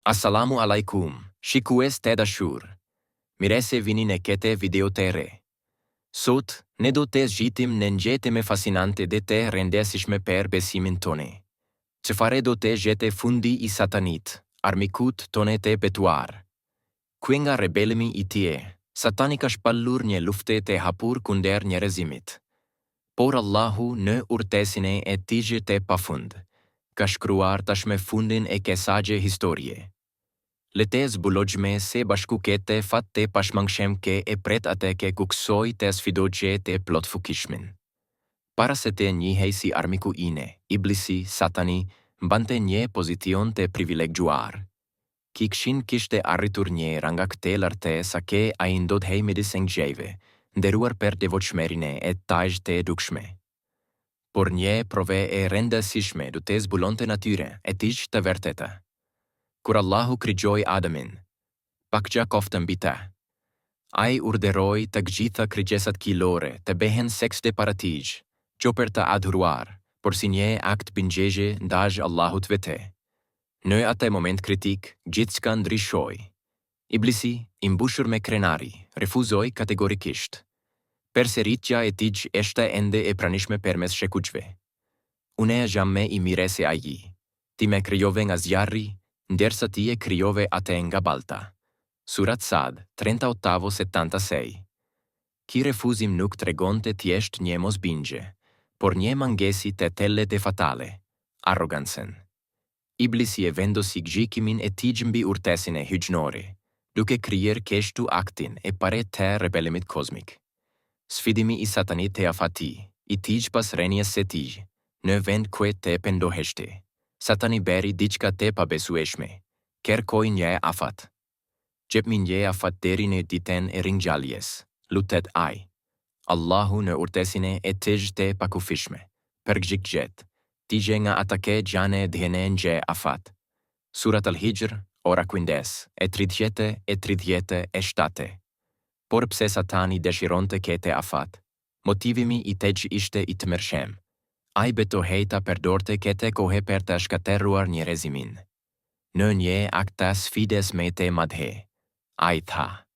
Assalamu alaikum, shikues të dashur. Mirë se vini në këtë video të re. Sot, ne do të zgjitim në një temë fascinante dhe të rëndësishme për besimin tonë. Çfarë do të jetë fundi I Satanit, armikut tonë të betuar? Ku nga rebelimi I tij, Satani ka shpallur një luftë të hapur kundër njerëzimit. Por Allahu në urtësinë e tij të pafund, ka shkruar tashmë fundin e kësaj historie. Le të zbulojmë së bashku këtë fat të pashmangshëm që e pret atë që kuksoj të sfidojë të plotfuqishmin. Para se të njihej si armiku ine, Iblisi, Satani, mbante një pozicion të privilegjuar. Kikshin kishte arritur një ranga të lartë sa që ai ndodhej midis engjëjve, nderuar për devotshmërinë e tij të dukshme. Por një prove e rëndësishme do të zbulonte natyrën e tij të vërtetë. Kur Allahu krijoi Adamin, pakja koftë mbi të. Ai urdhëroi të gjitha krijesat kyllore të bëhen seksë para tij, jo për të adhuruar, por si një akt bindjeje ndaj Allahut vetë. Në atë moment kritik, gjithçka ndryshoi. Iblisi, I mbushur me krenari, refuzoi kategorikisht. Përsëritja e tij ishte ende e pranishme përmes shekuqve. Unë jam më I mirë se ai. Ti më krijove nga zjarri, ndërsa ti e krijove atë nga balta. Surat Sad, 38-76. Ky refuzim nuk tregonte thjesht një mosbindje, por një mangesë të thellë e fatale, arrogancën. Iblisi e vendosi gjykimin e tij mbi urtësinë e hyjnore, duke krijuar kështu aktin e parë të rebelimit kozmik. Sfidimi I Satanit të afati, I tij pas rënies së tij, në vend ku të pendoheshte. Satani bëri diçka të pabesueshme, kërkoi një afat. Jepni një afat deri në ditën e ringjalljes, lutet ai. Allahu në urtësinë e tij të pakufishme, përgjigjet, tije nga ata që janë dhënë një afat. Surat Al-Hijr, ora 15:30-37. Por pse Satani dëshironte këtë afat, motivimi I tij ishte I tmerrshëm. Ai betohej ta përdorte këtë kohë për të shkatërruar njerëzimin. Në një akt të sfides me të madhe, ai tha: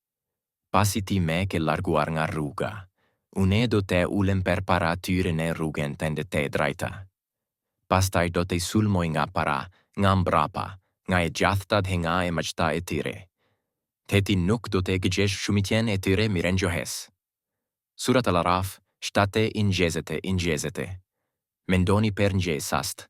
pasi ti më ke larguar nga rruga, unë do të ulem përpara tyre në rrugën tënde të drejta. Pastaj do të sulmoj nga para, nga mbrapa, nga e gjathtët dhe nga e maqta e tyre. Ti nuk do të gjesh shumicën e tyre mirëngjohes. Surat Al-Araf, 7:20. Mendoni për një sast.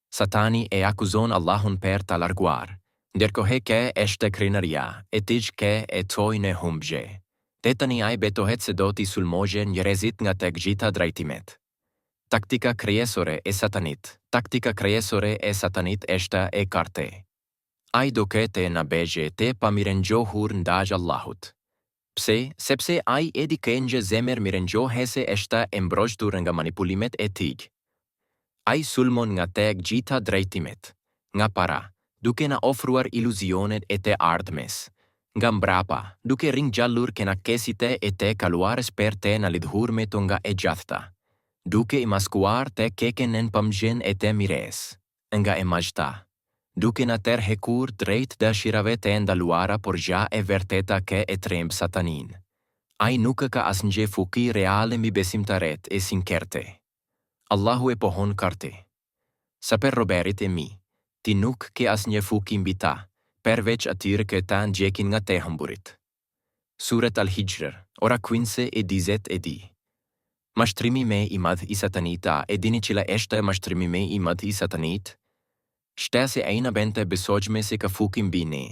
Satani e akuzon Allahun për të larguar, ndërkohë që është krenaria e tij që e çoi në humbje. Tani ai betohet se do t'i sulmojë njerëzit nga të gjitha drejtimet. Taktika kryesore e Satanit është e qartë. Ai do të na bëjë të pamirëngjohur ndaj Allahut. Pse? Sepse ai e di që një zemër mirëngjohese është e mbrojtur nga manipulimet e tij. Ai sulmon nga të gjitha drejtimet, nga para, duke na ofruar iluzionet e të ardhmes, nga mbrapa, duke ringjallur kënaqësitë e të kaluarës për të na lidhur me to nga e gjathtëta, duke I maskuar të keken në pamjen e të mires, nga e maqta, duke na tërhequr drejt dëshirave të ndaluara por gjë e vërteta që e tremb Satanin. Ai nuk ka asnjë fuqi reale mbi besimtarët e sinqertë. Allahu e pohon kartë. Sa për roberit e mi, ti nuk ke asnjë fuqi mbi ta, përveç atyre që ta ndjekin nga të humburit. Surat Al-Hijr, ora 15:10. Mashtrimi me I madh I Satanit. E dini cila është mashtrimi me I madh I Satanit? Shtese ai na bente besojme se ka fuqi mbi ne,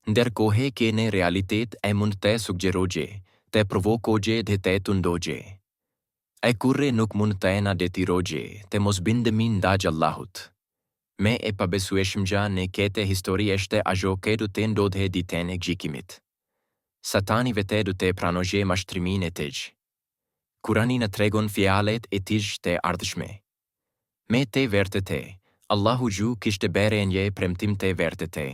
ndërkohë që në realitet ai mund të sugjerojë, të provokojë dhe të tundojë. Ai kurrë nuk mund të na detirojë të mos bindemin ndaj Allahut. Me e pabesueshmja në këtë histori është ajo që do të ndodhë ditën e gjykimit. Satani vetë do të pranojë mashtrimin e tij. Kurani na tregon fjalët e tij të ardhshme. Me të vërtetë, Allahu ju kishte bërë një premtim të vërtetë,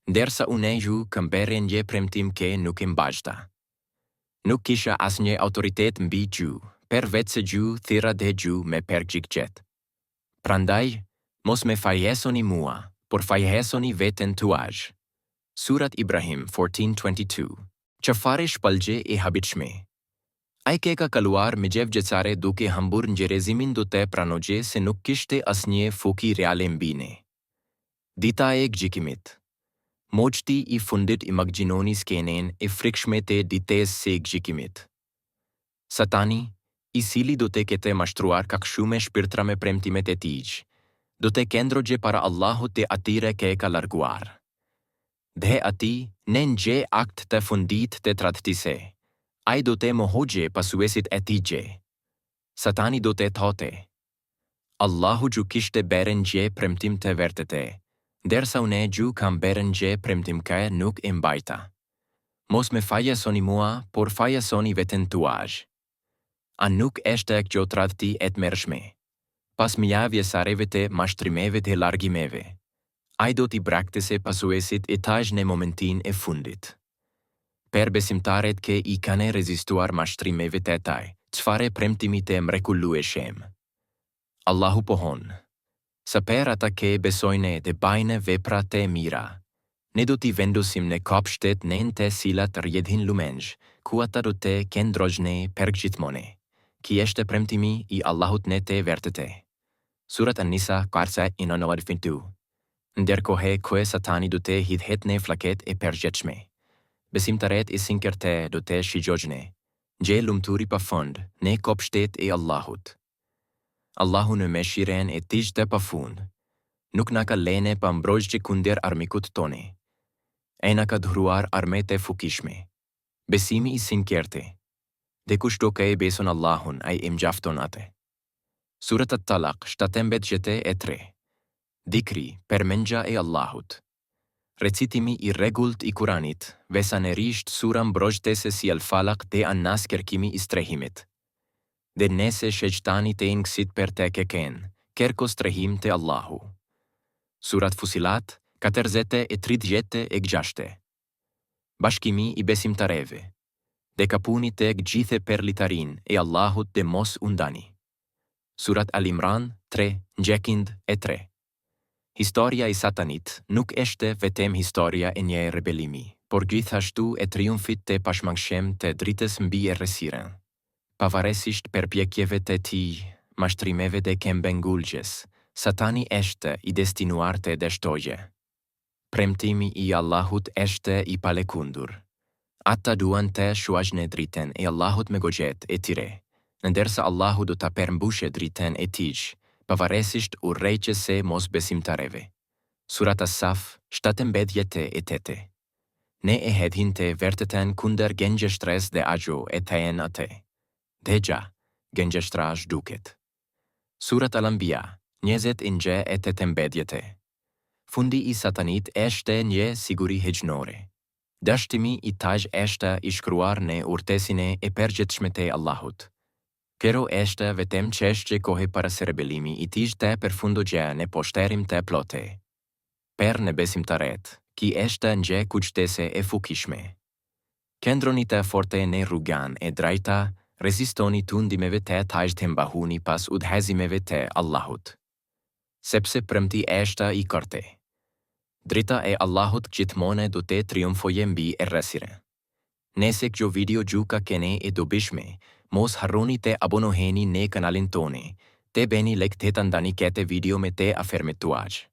ndërsa unë ju kam bërë një premtim që nuk e mbajta. Nuk kisha asnjë autoritet mbi ju, përveç se ju thira dhe ju me përgjigjet. Prandaj, mos me fajhesoni mua, por fajhesoni veten tuaj. Surat Ibrahim 14:22. Çfarë shpallje e habitshme. Ai ke ka kaluar me gjevgjecare duke hambur ngjyrezimin do të pranogje se nuk kishte asnjë fuki reale mbi ne. Dita e gjykimit. Moçti i fundit imagjinoni skenen e frikshme të ditës së gjykimit. Satani, i cili do të ketë mashtruar kakshme shpirtra me premtimet e tij, do të kendrojë para Allahut të atyre që e ka larguar. Dhe ati në ngje akt të fundit të tradhtise. Ai do të mohojë pasuesit e tij. Satani do të thotë: Allahu ju kishte bërë ngje premtim të vërtetë, derisa unë ju kam bërë ngje premtim që nuk e mbajta. Mos me fajasoni mua, por fajasoni veten tuaj. A nuk është kjo tradhti e tmerrshme? Pas mijavjesareve të mashtrimeve të largimeve, ai do t'i braktese pasuesit e taj në momentin e fundit. Per besimtaret që i kanë rezistuar mashtrimeve të taj, çfarë premtimi të mrekullueshëm. Allahu pohon. Sa per ata që besojnë dhe bajnë vepra të mira, ne do t'i vendosim në kopshtet në të cilat rjedhin lumenj, ku ata do të kendrojnë përgjithmone. Ki është premtimi i Allahut në të vërtetë. Surat An-Nisa 4:92. Ndërkohë që Satani do të hidhet në flaket e përgjithshme. Besimtarët e sinqertë do të shigjojnë gjë lumturi pafund në kopshtet e Allahut. Allahu në mëshirën e tij të pafund nuk na ka lënë pa mbrojtje kundër armikut tonë. Ai na ka dhuruar armë të fuqishme. Besimi i sinqertë. Dhe kushto që e beson Allahun, ai e mjafton atë. Surat At-Talaq 17:3. Dikri, përmendja e Allahut. Recitimi i rregullt i Kuranit, veçanërisht sura mbrojtëse si Al-Falaq dhe An-Nas kërkimi i strehimit. Dhe nëse shejtani të ngjisit për të keken, kërko strehim të Allahu. Surat Fusilat 40:36. Bashkimi i besimtarëve. Dhe kapuni të gjithë për litarin e Allahut dhe mos undani. Surat Al-Imran 3:3. Historia i Satanit nuk është vetëm historia e një rebelimi, por gjithashtu e triumfit të pashmangshëm të dritës mbi errësirën. Pavarësisht përpjekjeve të tij, mashtrimeve dhe këmbenguljes, Satani është i destinuar të dështojë. Premtimi i Allahut është i palekundur. Ata duan të shuajnë dritën e Allahut me gojët e tyre, ndërsa Allahu do ta përmbushë dritën e tij, pavarësisht urrejtjes së mosbesimtarëve. Surat As-Saf 17:8. Ne e hedhin të vërtetën kundër gënjeshtrës dhe agjo e thënë atë. Dhe gja, gënjeshtra zhduket. Surat Al-Anbiya 20:18. Fundi i Satanit është një siguri hegjnore. Dashtimi i taj është i shkruar në urtësinë e përgjithshme të Allahut. Kjo është vetëm çështje kohe para se rebelimi i tij të përfundojë në poshtërim të plotë. Per në besimtarët, ki është një kujdese e fuqishme. Kendroni të forte në rrugën e drejta, rezistoni tundimeve të taj të mbahuni pas udhëzimeve të Allahut. Sepse premti është i qartë. Drita e Allahut gjithmonë do të triumfojë mbi errësirën. Nëse kjo video ju ka qenë e dobishme, mos harroni të abonoheni në kanalin tonë, të bëni like të të ndani këtë video me të afërmit tuaj.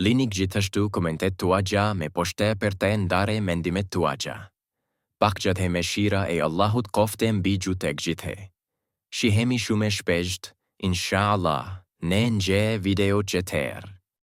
Lini gjithashtu komentet tuaja me poshtë për të ndare mendimet tuaja. Pakgjat he mëshira e Allahut qofte mbi ju të gjithë. Shihemi shumë shpejt, inshallah, në një video tjetër.